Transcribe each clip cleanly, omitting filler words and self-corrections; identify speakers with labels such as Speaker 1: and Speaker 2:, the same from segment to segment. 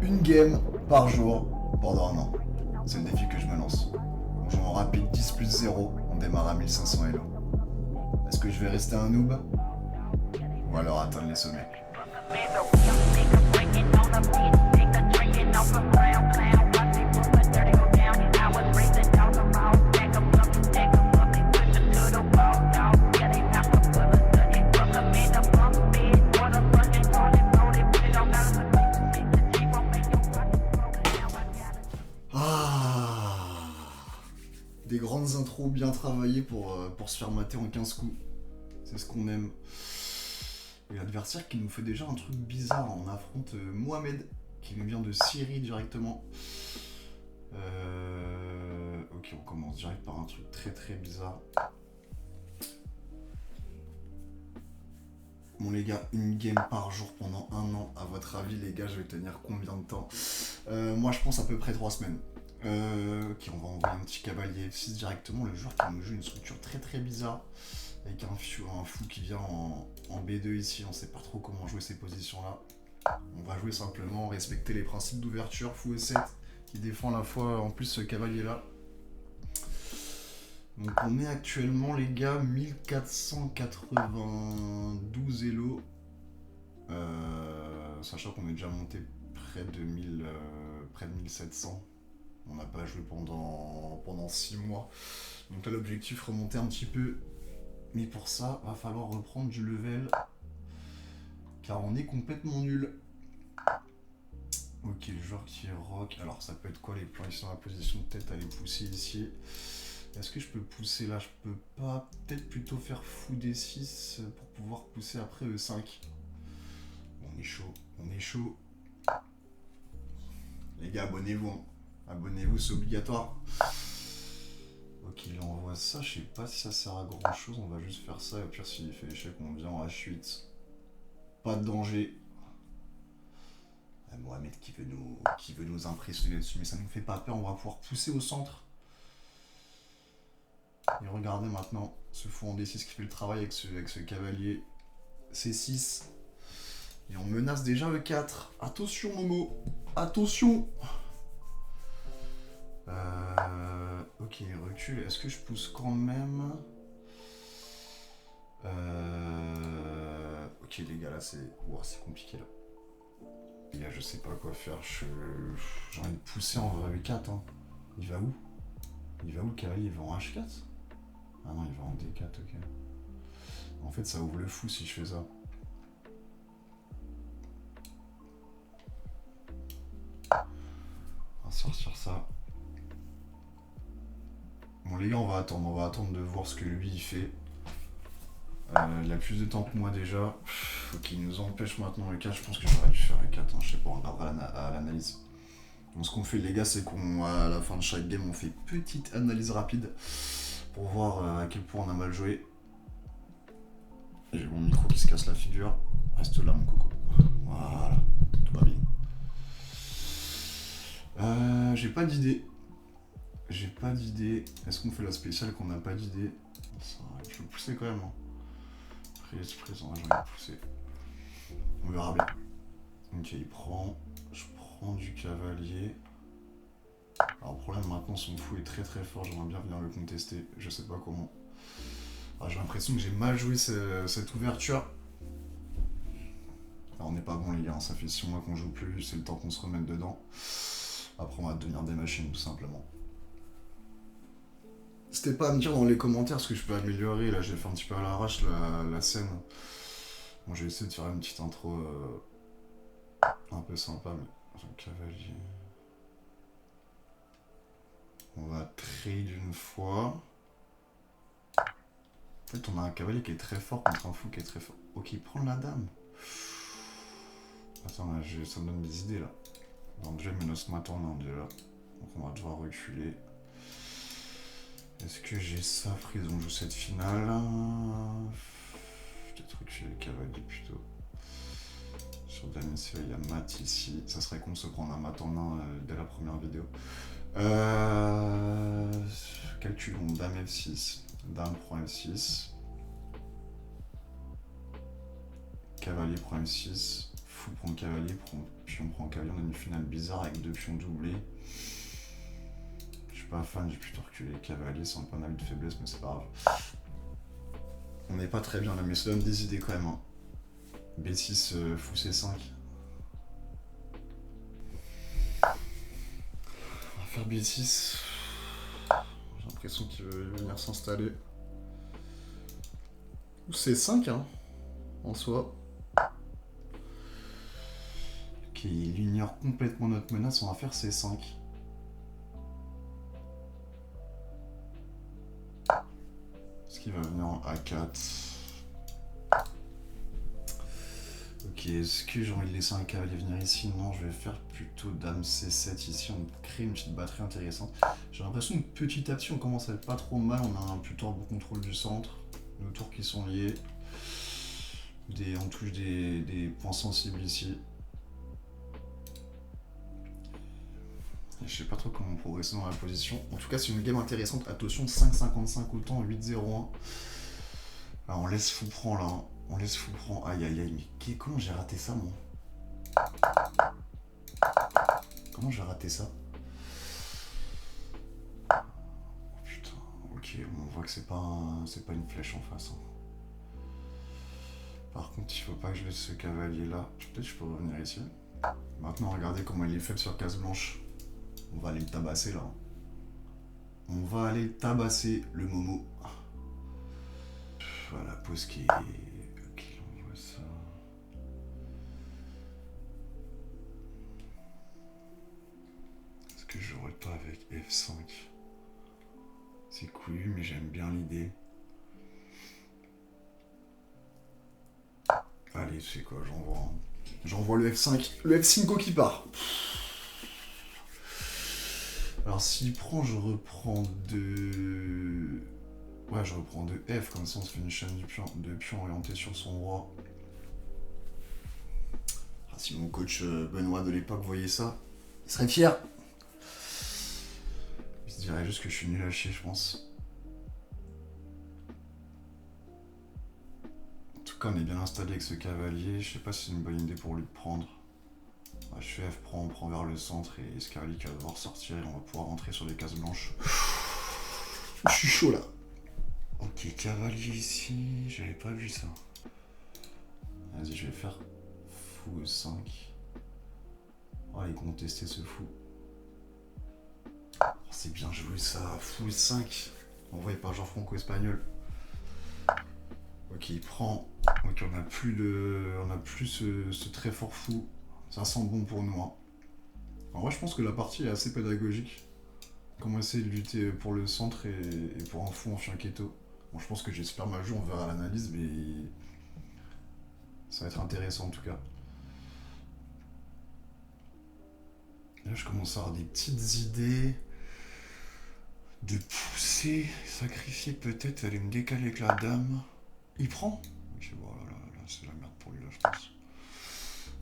Speaker 1: Une game par jour pendant un an. C'est le défi que je me lance. On joue en rapide 10 plus 0, on démarre à 1500 Elo. Est-ce que je vais rester un noob ou alors atteindre les sommets? Des grandes intros bien travaillées pour se faire mater en 15 coups. C'est ce qu'on aime. Et l'adversaire qui nous fait déjà un truc bizarre. On affronte Mohamed, qui nous vient de Syrie directement. Ok, on commence direct par un truc très très bizarre. Bon les gars, une game par jour pendant un an. À votre avis les gars, je vais tenir combien de temps? Moi je pense à peu près 3 semaines. Ok, on va envoyer un petit cavalier F6 directement. Le joueur qui nous joue une structure très très bizarre. Avec un fou qui vient en B2 ici. On sait pas trop comment jouer ces positions là. On va jouer simplement, respecter les principes d'ouverture. Fou E7 qui défend à la fois en plus ce cavalier là. Donc on est actuellement les gars 1492 Elo. Sachant qu'on est déjà monté près de 1700. On n'a pas joué pendant 6 mois. Donc là l'objectif remonter un petit peu. Mais pour ça, va falloir reprendre du level. Car on est complètement nul. Ok, le joueur qui est rock. Alors ça peut être quoi les plans? Ils sont dans la position de tête à les pousser ici. Est-ce que je peux pousser là? Je peux pas. Peut-être plutôt faire fou D6 pour pouvoir pousser après E5. On est chaud, on est chaud. Les gars, abonnez-vous. Hein. Abonnez-vous, c'est obligatoire. Ok, il envoie ça. Je sais pas si ça sert à grand chose. On va juste faire ça. Et au pire, s'il fait échec, on vient en H8. Pas de danger. Mohamed qui veut nous impressionner dessus, mais ça nous fait pas peur. On va pouvoir pousser au centre. Et regardez maintenant ce fou en D6 qui fait le travail avec ce cavalier C6. Et on menace déjà E4. Attention Momo. Attention. Ok, recule. Est-ce que je pousse quand même? Ok les gars, là c'est compliqué là. Les gars, je sais pas quoi faire. J'ai envie de pousser en E4. Hein. Il va où? Il va où le cavalier? Il va en H4? Ah non, il va en D4, ok. En fait, ça ouvre le fou si je fais ça. On va sortir ça. Bon les gars, on va attendre de voir ce que lui il fait. Il a plus de temps que moi déjà. Faut qu'il nous empêche maintenant le 4. Je pense que j'aurais dû faire le 4. Hein. Je sais pas, on regardera à l'analyse. Donc ce qu'on fait les gars, c'est qu'à la fin de chaque game, on fait petite analyse rapide pour voir à quel point on a mal joué. J'ai mon micro qui se casse la figure. Reste là mon coco. Voilà, tout va bien. J'ai pas d'idée. J'ai pas d'idée. Est-ce qu'on fait la spéciale qu'on n'a pas d'idée? Je vais pousser quand même. Hein. Présent, j'ai envie de pousser. On verra bien. Ok, il prend. Je prends du cavalier. Alors le problème maintenant, son fou est très très fort. J'aimerais bien venir le contester. Je sais pas comment. J'ai l'impression que j'ai mal joué cette ouverture. Alors on n'est pas bon les gars. Ça fait 6 mois qu'on joue plus. C'est le temps qu'on se remette dedans. Après on va devenir des machines tout simplement. N'hésitez pas à me dire dans les commentaires ce que je peux améliorer. Là j'ai fait un petit peu à l'arrache la scène. Bon, j'ai essayé de faire une petite intro un peu sympa, mais un cavalier. On va trade une fois. En fait, on a un cavalier qui est très fort contre un fou qui est très fort. Ok, il prend la dame. Attends, là, ça me donne des idées là. Donc, déjà, menace m'attend déjà. Donc, on va devoir reculer. Est-ce que j'ai ça? Frise, on joue cette finale. Peut-être reculer le cavalier plutôt. Sur Dame il y a mat ici. Ça serait con de se prendre un mat en main dès la première vidéo. Calculons. Dame F6. Dame prend F6. Cavalier prend F6. Fou prend cavalier, pion prend cavalier, on a une finale bizarre avec 2 pions doublés. Je suis pas fan, j'ai plutôt reculé cavalier, c'est un peu un avis de faiblesse, mais c'est pas grave. On n'est pas très bien là, mais ça donne des idées quand même. Hein. B6, fou C5. On va faire B6. J'ai l'impression qu'il veut venir s'installer. Ou C5, hein, en soi. Ok, il ignore complètement notre menace, on va faire C5. Est-ce qu'il va venir en A4? Ok, est-ce que j'ai envie de laisser un cavalier venir ici? Non, je vais faire plutôt dame C7 ici, on crée une petite batterie intéressante. J'ai l'impression que petit à petit on commence à être pas trop mal, on a plutôt un bon contrôle du centre, nos tours qui sont liés, on touche des points sensibles ici. Je sais pas trop comment progresser dans la position. En tout cas, c'est une game intéressante. Attention, 5,55 autant, 8,01. Alors, on laisse fou prend là. Hein. On laisse fou prend. Aïe aïe aïe, mais comment j'ai raté ça, moi? Comment j'ai raté ça? Oh putain, ok, on voit que c'est pas une flèche en face. Hein. Par contre, il faut pas que je laisse ce cavalier là. Peut-être je peux revenir ici. Maintenant, regardez comment il est faible sur case blanche. On va aller le tabasser là. On va aller le tabasser, le Momo. Voilà, pose qui est... Ok, on voit ça. Est-ce que j'aurais pas avec F5? C'est couillu, mais j'aime bien l'idée. Allez, tu sais quoi, j'envoie. J'envoie le F5. Le F5 qui part. Alors s'il prend, je reprends de... Ouais, je reprends de F, comme ça on se fait une chaîne de pions orientée sur son roi. Ah, si mon coach Benoît de l'époque voyait ça, il serait fier. Il se dirait juste que je suis nul à chier, je pense. En tout cas, on est bien installé avec ce cavalier. Je sais pas si c'est une bonne idée pour lui de prendre. Je fais F prend, on prend vers le centre et ce cavalier qui va devoir sortir et on va pouvoir rentrer sur les cases blanches. Je suis chaud là. Ok, cavalier ici, j'avais pas vu ça. Vas-y, je vais faire fou 5. Oh, il est contesté ce fou. Oh, c'est bien joué ça, fou 5. Envoyé par Jean-Franco espagnol. Ok, il prend. Ok, on a plus ce très fort fou. Ça sent bon pour nous. Hein. En vrai, je pense que la partie est assez pédagogique. Comment essayer de lutter pour le centre et pour un fou en chien keto. Bon, je pense que j'ai super mal joué, on verra l'analyse, mais ça va être intéressant en tout cas. Là, je commence à avoir des petites idées de pousser, sacrifier peut-être, aller me décaler avec la dame. Il prend. Ok, voilà, là c'est la merde pour lui, là, je pense.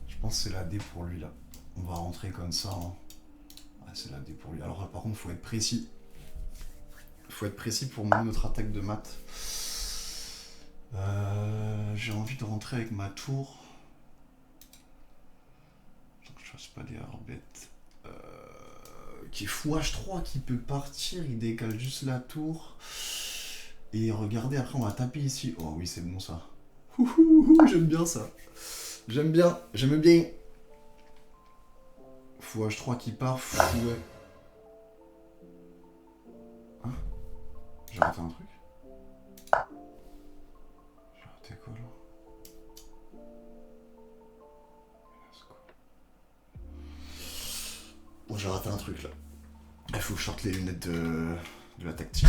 Speaker 1: Je pense que c'est la D pour lui, là. On va rentrer comme ça. Hein. Ah, c'est la D pour lui. Alors là, par contre, il faut être précis. Il faut être précis pour mener notre attaque de maths. J'ai envie de rentrer avec ma tour. Faut que je fasse pas des arbettes. Qui est fou H3 qui peut partir, il décale juste la tour. Et regardez, après on va taper ici. Oh oui, c'est bon ça. J'aime bien ça. J'aime bien. Fou H3 qui part, fou ouais. Hein? J'ai raté un truc? J'ai raté quoi là? Bon, j'ai raté un truc là. Il faut que je sorte les lunettes de la tactique.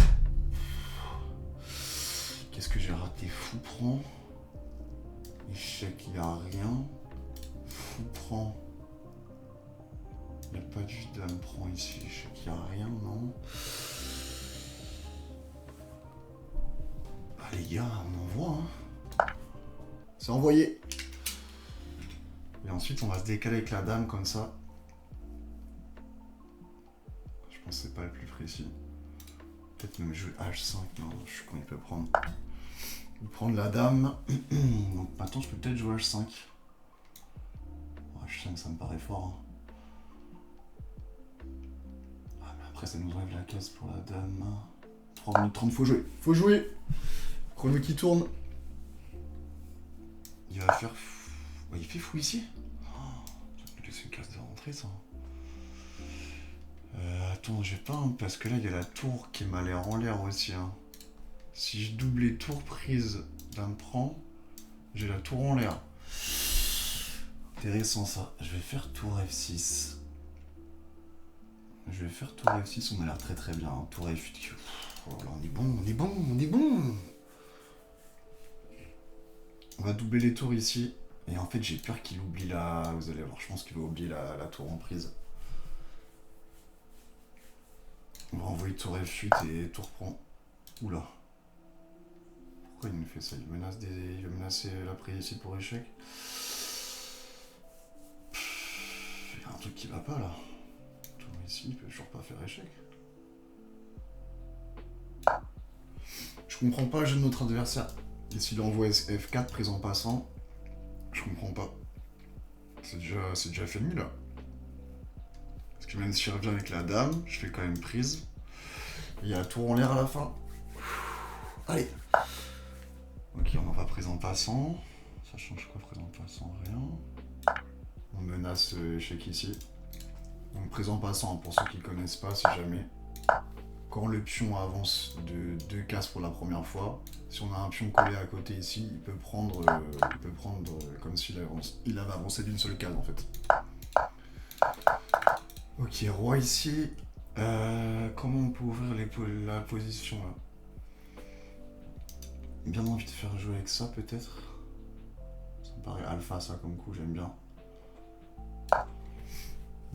Speaker 1: Qu'est-ce que j'ai raté? Fou prend. Échec, il n'y a rien. Fou prend. Il n'y a pas du dame prend ici. Échec, il n'y a rien, non. Ah les gars, on envoie. Hein. C'est envoyé. Et ensuite, on va se décaler avec la dame comme ça. Je pense que c'est pas le plus précis. Peut-être même jouer H5. Non, je suis con, il peut prendre. Prendre la dame. Donc maintenant, je peux peut-être jouer H5. H5, ça me paraît fort. Hein. Ah, mais après, ça nous enlève la case pour la dame. 3 minutes 30, faut jouer. Faut jouer. Chrono qui tourne. Il va faire... Ouais, il fait fou ici. C'est une case de rentrée, ça. Attends, j'ai pas... Parce que là, il y a la tour qui m'a l'air en l'air aussi. Hein. Si je double les tours prises d'un prend, j'ai la tour en l'air. Intéressant, ça. Je vais faire tour F6. Je vais faire tour F6, on a l'air très très bien. Hein. Tour F8. Oh là, on est bon, on est bon, on est bon. On va doubler les tours ici. Et en fait, j'ai peur qu'il oublie la... Vous allez voir, je pense qu'il va oublier la tour en prise. On va envoyer tour F8 et tour prend. Oula. Pourquoi il me fait ça? Il veut menacer la prise ici pour échec. Il y a un truc qui va pas là. Tour ici, il peut toujours pas faire échec. Je comprends pas le jeu de notre adversaire. Et s'il envoie F4 prise en passant, je comprends pas. C'est déjà fini là. Parce que même si je reviens avec la dame, je fais quand même prise. Il y a la tour en l'air à la fin. Allez. Ok, on va prise en passant. Ça change quoi, prise en passant? Rien. On menace échec ici. Donc prise en passant, pour ceux qui connaissent pas, si jamais. Quand le pion avance de 2 cases pour la première fois, si on a un pion collé à côté ici, il peut prendre comme s'il avait avancé d'une seule case en fait. Ok, roi ici. Comment on peut ouvrir la position là? Bien envie de faire jouer avec ça peut-être. Ça me paraît alpha ça comme coup, j'aime bien.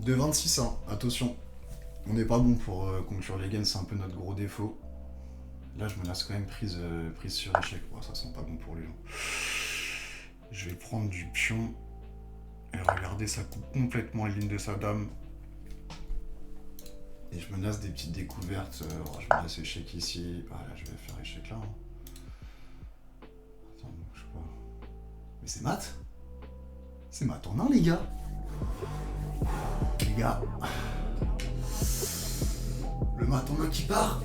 Speaker 1: 2,26 hein, attention. On n'est pas bon pour conclure les gains, c'est un peu notre gros défaut. Là je menace quand même prise sur échec. Ouais, ça sent pas bon pour lui. Hein. Je vais prendre du pion. Et regardez, ça coupe complètement les lignes de sa dame. Et je menace des petites découvertes. Je menace échec ici. Ah là je vais faire échec là. Hein. Attends, je sais pas. Mais c'est mat. C'est mat en 1 les gars. Les gars. Le mat en 1 qui part.